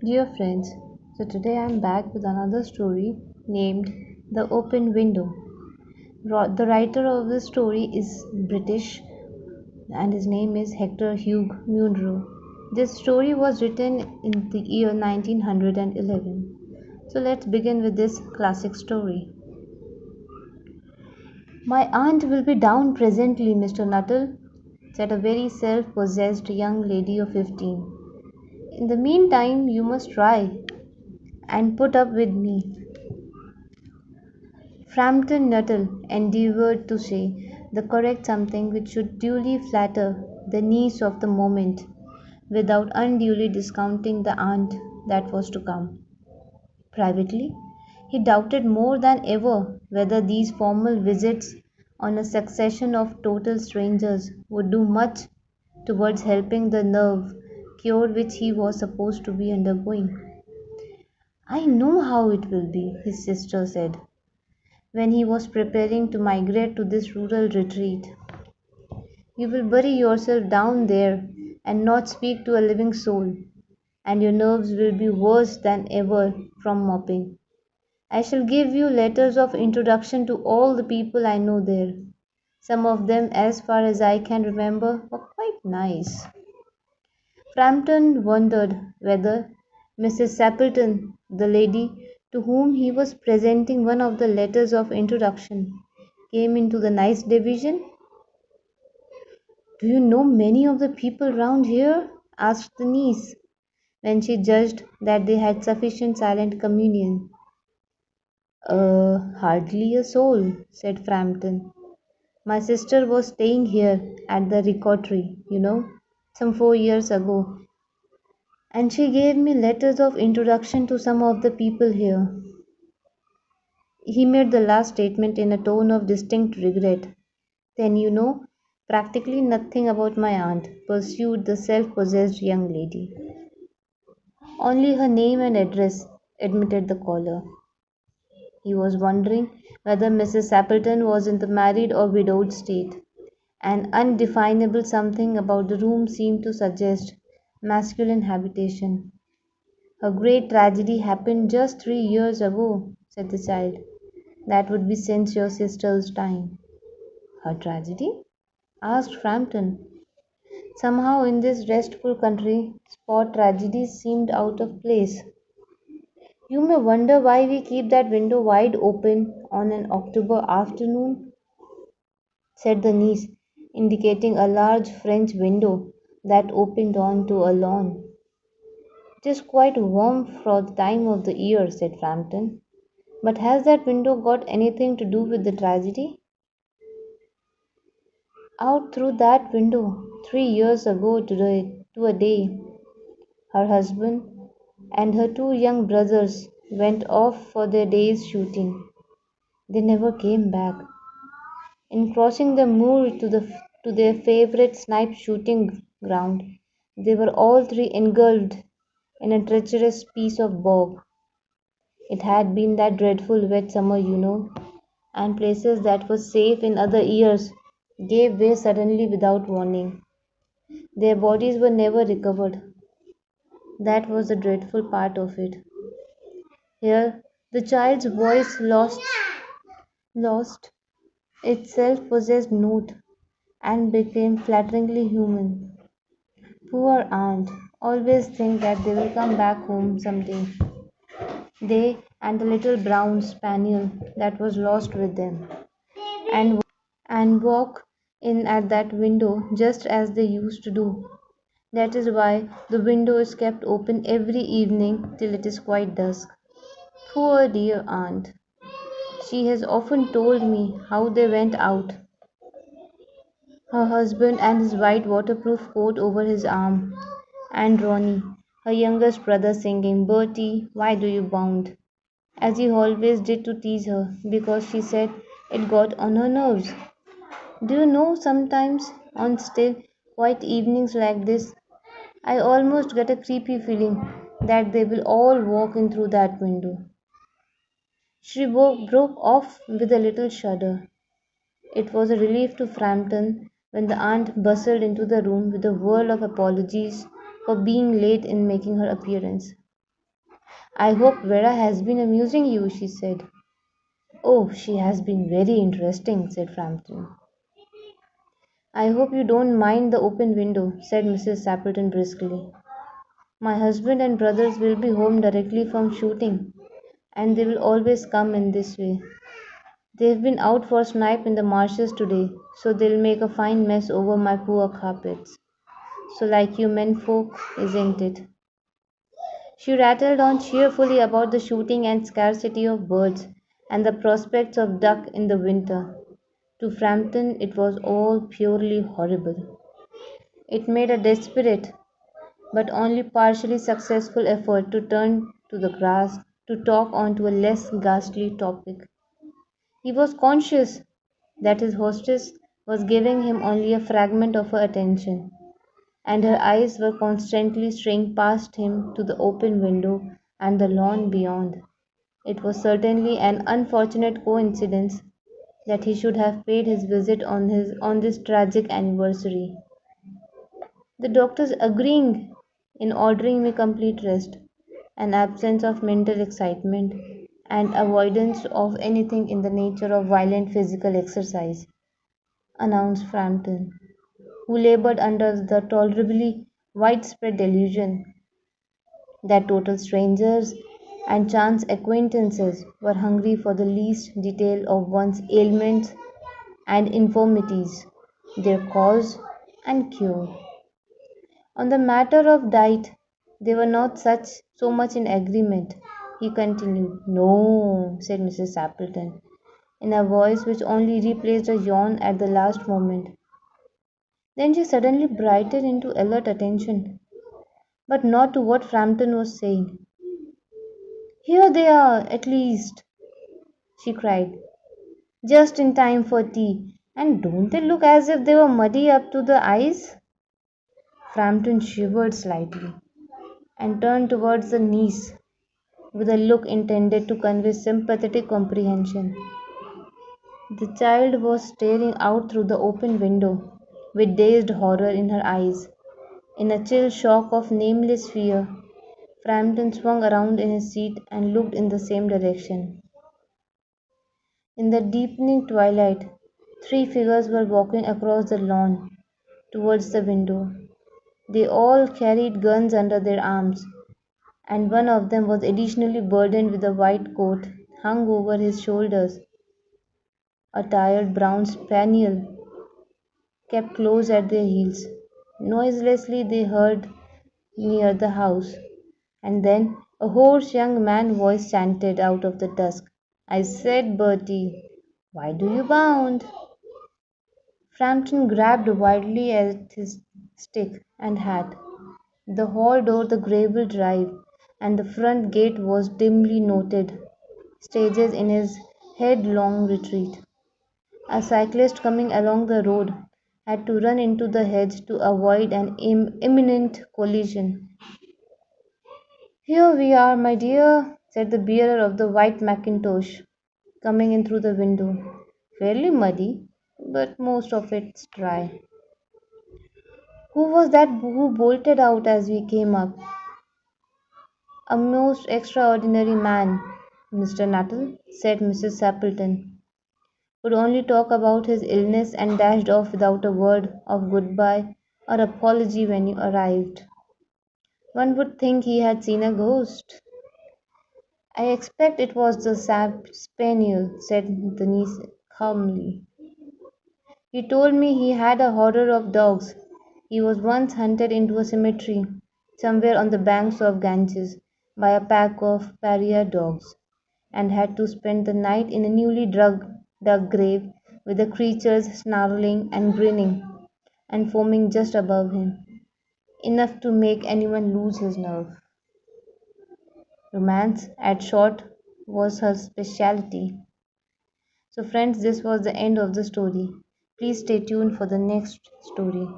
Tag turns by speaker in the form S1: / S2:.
S1: Dear friends, so today I'm back with another story named The Open Window. The writer of this story is British and his name is Hector Hugh Munro. This story was written in the year 1911. So let's begin with this classic story. My aunt will be down presently, Mr. Nuttall, said a very self possessed young lady of 15. In the meantime, you must try and put up with me. Frampton Nuttall endeavoured to say the correct something which should duly flatter the niece of the moment, without unduly discounting the aunt that was to come. Privately, he doubted more than ever whether these formal visits on a succession of total strangers would do much towards helping the nerve cure which he was supposed to be undergoing. I know how it will be, his sister said, when he was preparing to migrate to this rural retreat. You will bury yourself down there and not speak to a living soul, and your nerves will be worse than ever from mopping. I shall give you letters of introduction to all the people I know there. Some of them, as far as I can remember, were quite nice. Frampton wondered whether Mrs. Sappleton, the lady to whom he was presenting one of the letters of introduction, came into the nice division. Do you know many of the people round here? Asked the niece, when she judged that they had sufficient silent communion. Hardly a soul, said Frampton. My sister was staying here at the Rectory, some 4 years ago, and she gave me letters of introduction to some of the people here. He made the last statement in a tone of distinct regret. Then you know practically nothing about my aunt, pursued the self possessed young lady. Only her name and address, admitted the caller. He was wondering whether Mrs. Sappleton was in the married or widowed state. An undefinable something about the room seemed to suggest masculine habitation. Her great tragedy happened just 3 years ago, said the child. That would be since your sister's time. Her tragedy? Asked Frampton. Somehow in this restful country, spot tragedies seemed out of place. You may wonder why we keep that window wide open on an October afternoon, said the niece, indicating a large French window that opened on to a lawn. It is quite warm for the time of the year, said Frampton. But has that window got anything to do with the tragedy? Out through that window, 3 years ago to a day, her husband and her two young brothers went off for their day's shooting. They never came back. In crossing the moor to their favourite snipe shooting ground, they were all three engulfed in a treacherous piece of bog. It had been that dreadful wet summer, and places that were safe in other years gave way suddenly without warning. Their bodies were never recovered. That was the dreadful part of it. Here the child's voice lost its self possessed note and became flatteringly human. Poor aunt, always think that they will come back home some day. They and the little brown spaniel that was lost with them, and walk in at that window just as they used to do. That is why the window is kept open every evening till it is quite dusk. Poor dear aunt. She has often told me how they went out, her husband and his white waterproof coat over his arm, and Ronnie, her youngest brother, singing, Bertie, why do you bound? As he always did to tease her, because she said it got on her nerves. Do you know, sometimes on still, quiet evenings like this, I almost get a creepy feeling that they will all walk in through that window. Broke off with a little shudder. It was a relief to Frampton when the aunt bustled into the room with a whirl of apologies for being late in making her appearance. I hope Vera has been amusing you, she said. Oh, she has been very interesting, said Frampton. I hope you don't mind the open window, said Mrs. Sappleton briskly. My husband and brothers will be home directly from shooting, and they will always come in this way. They've been out for snipe in the marshes today, so they'll make a fine mess over my poor carpets. So like you men folk, isn't it? She rattled on cheerfully about the shooting and scarcity of birds, and the prospects of duck in the winter. To Frampton it was all purely horrible. It made a desperate, but only partially successful effort to turn to the grass to talk on to a less ghastly topic. He was conscious that his hostess was giving him only a fragment of her attention, and her eyes were constantly straying past him to the open window and the lawn beyond. It was certainly an unfortunate coincidence that he should have paid his visit on this tragic anniversary. The doctors agreeing in ordering me complete rest, an absence of mental excitement, and avoidance of anything in the nature of violent physical exercise, announced Frampton, who labored under the tolerably widespread delusion that total strangers and chance acquaintances were hungry for the least detail of one's ailments and infirmities, their cause and cure. On the matter of diet, they were not so much in agreement. He continued. No, said Mrs. Sappleton, in a voice which only replaced a yawn at the last moment. Then she suddenly brightened into alert attention, but not to what Frampton was saying. Here they are, at least, she cried, just in time for tea. And don't they look as if they were muddy up to the eyes? Frampton shivered slightly and turned towards the niece with a look intended to convey sympathetic comprehension. The child was staring out through the open window with dazed horror in her eyes. In a chill shock of nameless fear, Frampton swung around in his seat and looked in the same direction. In the deepening twilight, three figures were walking across the lawn towards the window. They all carried guns under their arms, and one of them was additionally burdened with a white coat hung over his shoulders. A tired brown spaniel kept close at their heels. Noiselessly they hurried near the house, and then a hoarse young man's voice chanted out of the dusk, I said, Bertie, why do you bound? Frampton grabbed wildly at his stick and hat. The hall door, the gravel drive, and the front gate was dimly noted stages in his headlong retreat. A cyclist coming along the road had to run into the hedge to avoid an imminent collision. Here we are, my dear, said the bearer of the white mackintosh, coming in through the window. Fairly muddy, but most of it's dry. Who was that who bolted out as we came up? A most extraordinary man, Mr. Nuttall, said Mrs. Sappleton. Could only talk about his illness and dashed off without a word of goodbye or apology when you arrived. One would think he had seen a ghost. I expect it was the spaniel, said the niece calmly. He told me he had a horror of dogs. He was once hunted into a cemetery somewhere on the banks of Ganges by a pack of pariah dogs, and had to spend the night in a newly dug grave with the creatures snarling and grinning and foaming just above him, enough to make anyone lose his nerve. Romance, at short, was her specialty. So, friends, this was the end of the story. Please stay tuned for the next story.